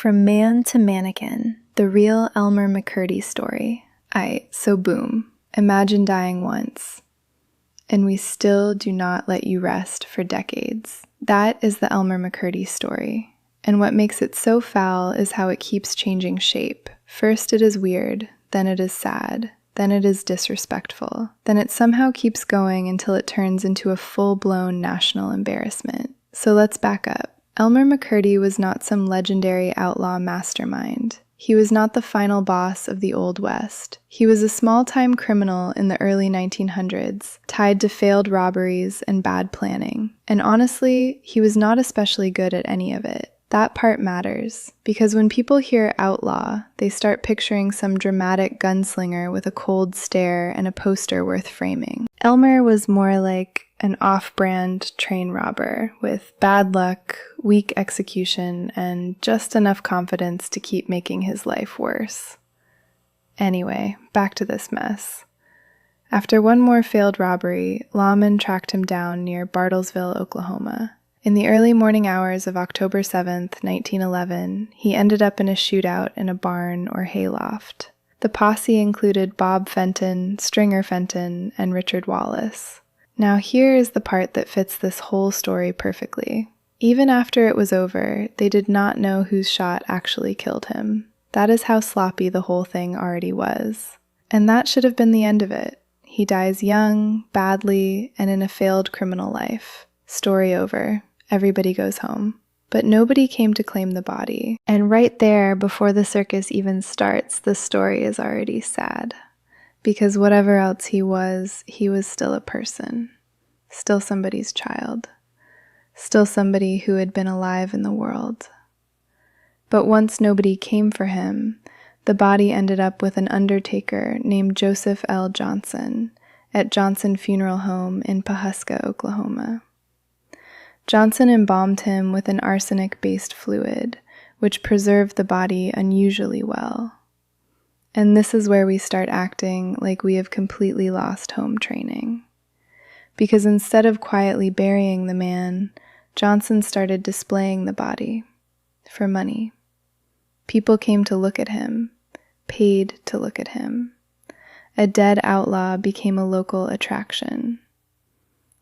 From Man to Mannequin, the real Elmer McCurdy story. So boom, imagine dying once, and we still do not let you rest for decades. That is the Elmer McCurdy story, and what makes it so foul is how it keeps changing shape. First it is weird, then it is sad, then it is disrespectful, then it somehow keeps going until it turns into a full-blown national embarrassment. So let's back up. Elmer McCurdy was not some legendary outlaw mastermind. He was not the final boss of the Old West. He was a small-time criminal in the early 1900s, tied to failed robberies and bad planning. And honestly, he was not especially good at any of it. That part matters, because when people hear outlaw, they start picturing some dramatic gunslinger with a cold stare and a poster worth framing. Elmer was more like an off-brand train robber with bad luck, weak execution, and just enough confidence to keep making his life worse. Anyway, back to this mess. After one more failed robbery, lawmen tracked him down near Bartlesville, Oklahoma. In the early morning hours of October 7th, 1911, he ended up in a shootout in a barn or hayloft. The posse included Bob Fenton, Stringer Fenton, and Richard Wallace. Now here is the part that fits this whole story perfectly. Even after it was over, they did not know whose shot actually killed him. That is how sloppy the whole thing already was. And that should have been the end of it. He dies young, badly, and in a failed criminal life. Story over. Everybody goes home. But nobody came to claim the body. And right there, before the circus even starts, the story is already sad. Because whatever else he was still a person. Still somebody's child. Still somebody who had been alive in the world. But once nobody came for him, the body ended up with an undertaker named Joseph L. Johnson at Johnson Funeral Home in Pawhuska, Oklahoma. Johnson embalmed him with an arsenic-based fluid, which preserved the body unusually well. And this is where we start acting like we have completely lost home training. Because instead of quietly burying the man, Johnson started displaying the body for money. People came to look at him, paid to look at him. A dead outlaw became a local attraction.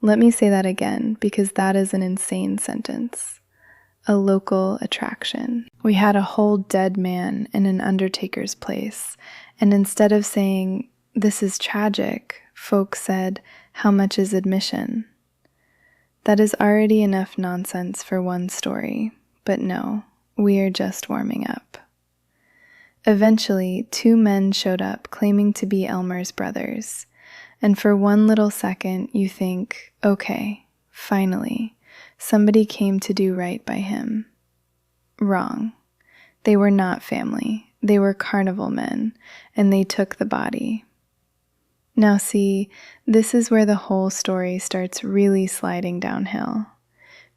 Let me say that again, because that is an insane sentence. A local attraction. We had a whole dead man in an undertaker's place, and instead of saying, "This is tragic," folks said, "How much is admission?" That is already enough nonsense for one story, but no, we are just warming up. Eventually, two men showed up claiming to be Elmer's brothers, and for one little second you think, okay, finally, somebody came to do right by him. Wrong. They were not family. They were carnival men, and they took the body. Now see, this is where the whole story starts really sliding downhill.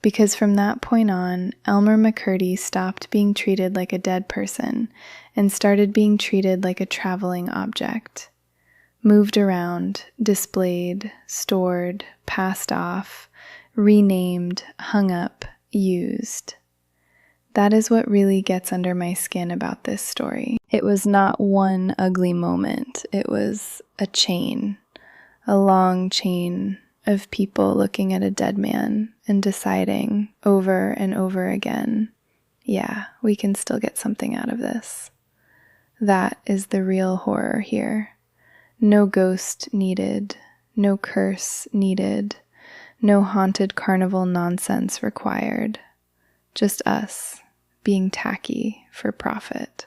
Because from that point on, Elmer McCurdy stopped being treated like a dead person and started being treated like a traveling object. Moved around, displayed, stored, passed off, renamed, hung up, used. That is what really gets under my skin about this story. It was not one ugly moment. It was a chain, a long chain of people looking at a dead man and deciding over and over again, yeah, we can still get something out of this. That is the real horror here. No ghost needed, no curse needed, no haunted carnival nonsense required. Just us, being tacky for profit.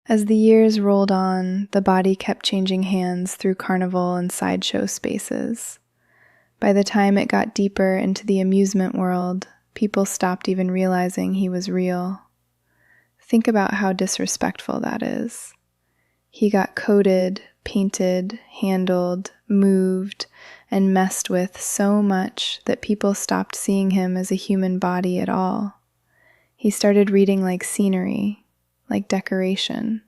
As the years rolled on, the body kept changing hands through carnival and sideshow spaces. By the time it got deeper into the amusement world, people stopped even realizing he was real. Think about how disrespectful that is. He got coated, painted, handled, moved, and messed with so much that people stopped seeing him as a human body at all. He started reading like scenery, like decoration,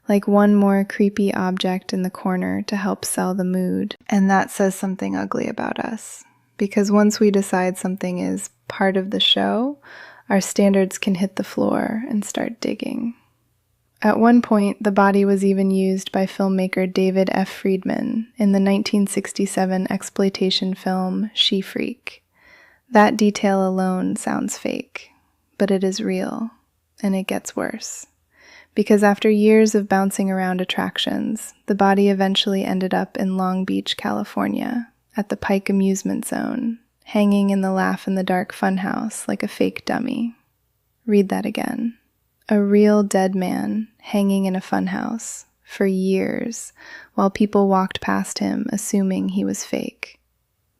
like one more creepy object in the corner to help sell the mood. And that says something ugly about us, because once we decide something is part of the show, our standards can hit the floor and start digging. At one point, the body was even used by filmmaker David F. Friedman in the 1967 exploitation film She Freak. That detail alone sounds fake, but it is real, and it gets worse. Because after years of bouncing around attractions, the body eventually ended up in Long Beach, California, at the Pike Amusement Zone, hanging in the Laugh in the Dark funhouse like a fake dummy. Read that again. A real dead man hanging in a funhouse for years while people walked past him assuming he was fake.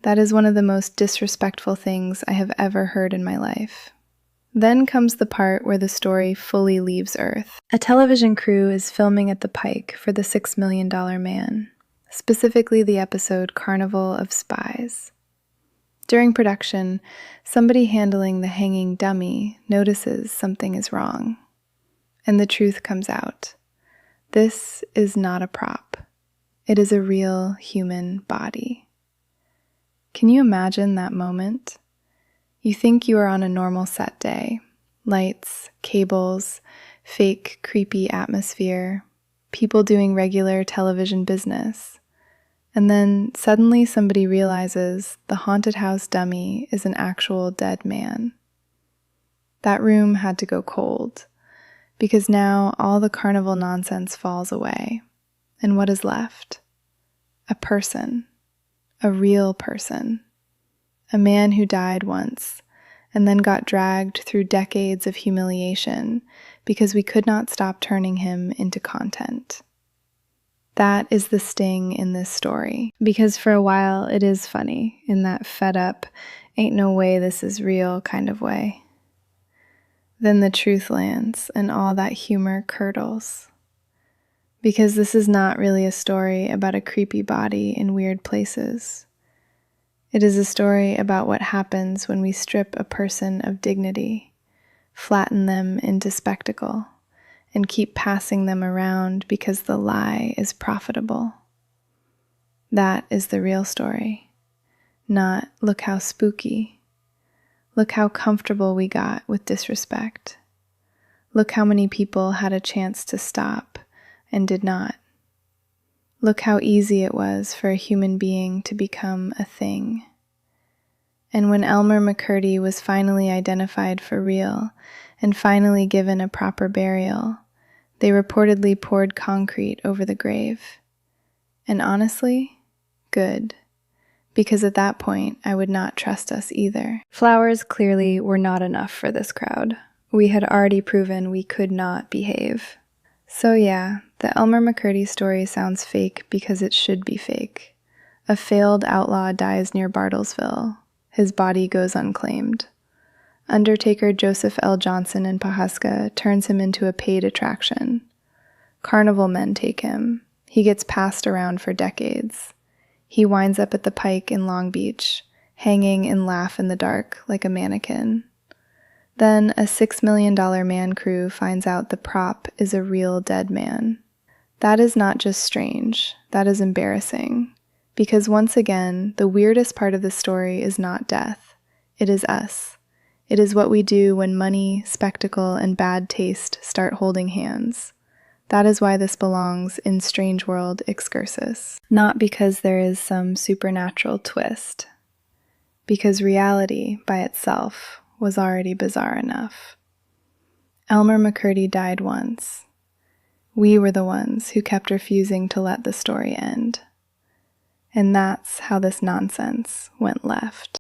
That is one of the most disrespectful things I have ever heard in my life. Then comes the part where the story fully leaves Earth. A television crew is filming at the Pike for the $6 Million Man, specifically the episode Carnival of Spies. During production, somebody handling the hanging dummy notices something is wrong, and the truth comes out. This is not a prop. It is a real human body. Can you imagine that moment? You think you are on a normal set day. Lights, cables, fake, creepy atmosphere, people doing regular television business. And then suddenly somebody realizes the haunted house dummy is an actual dead man. That room had to go cold, because now all the carnival nonsense falls away. And what is left? A person. A real person. A man who died once and then got dragged through decades of humiliation because we could not stop turning him into content. That is the sting in this story, because for a while it is funny in that fed up, ain't no way this is real kind of way. Then the truth lands and all that humor curdles. Because this is not really a story about a creepy body in weird places. It is a story about what happens when we strip a person of dignity, flatten them into spectacle, and keep passing them around because the lie is profitable. That is the real story, not look how spooky. Look how comfortable we got with disrespect. Look how many people had a chance to stop and did not. Look how easy it was for a human being to become a thing. And when Elmer McCurdy was finally identified for real and finally given a proper burial, they reportedly poured concrete over the grave. And honestly, good. Because at that point, I would not trust us either. Flowers clearly were not enough for this crowd. We had already proven we could not behave. So yeah, the Elmer McCurdy story sounds fake because it should be fake. A failed outlaw dies near Bartlesville. His body goes unclaimed. Undertaker Joseph L. Johnson in Pawhuska turns him into a paid attraction. Carnival men take him. He gets passed around for decades. He winds up at the Pike in Long Beach, hanging in Laugh in the Dark like a mannequin. Then a $6 Million Man crew finds out the prop is a real dead man. That is not just strange, that is embarrassing. Because once again, the weirdest part of the story is not death. It is us. It is what we do when money, spectacle, and bad taste start holding hands. That is why this belongs in Strangeworld Excursus. Not because there is some supernatural twist. Because reality, by itself, was already bizarre enough. Elmer McCurdy died once. We were the ones who kept refusing to let the story end. And that's how this nonsense went left.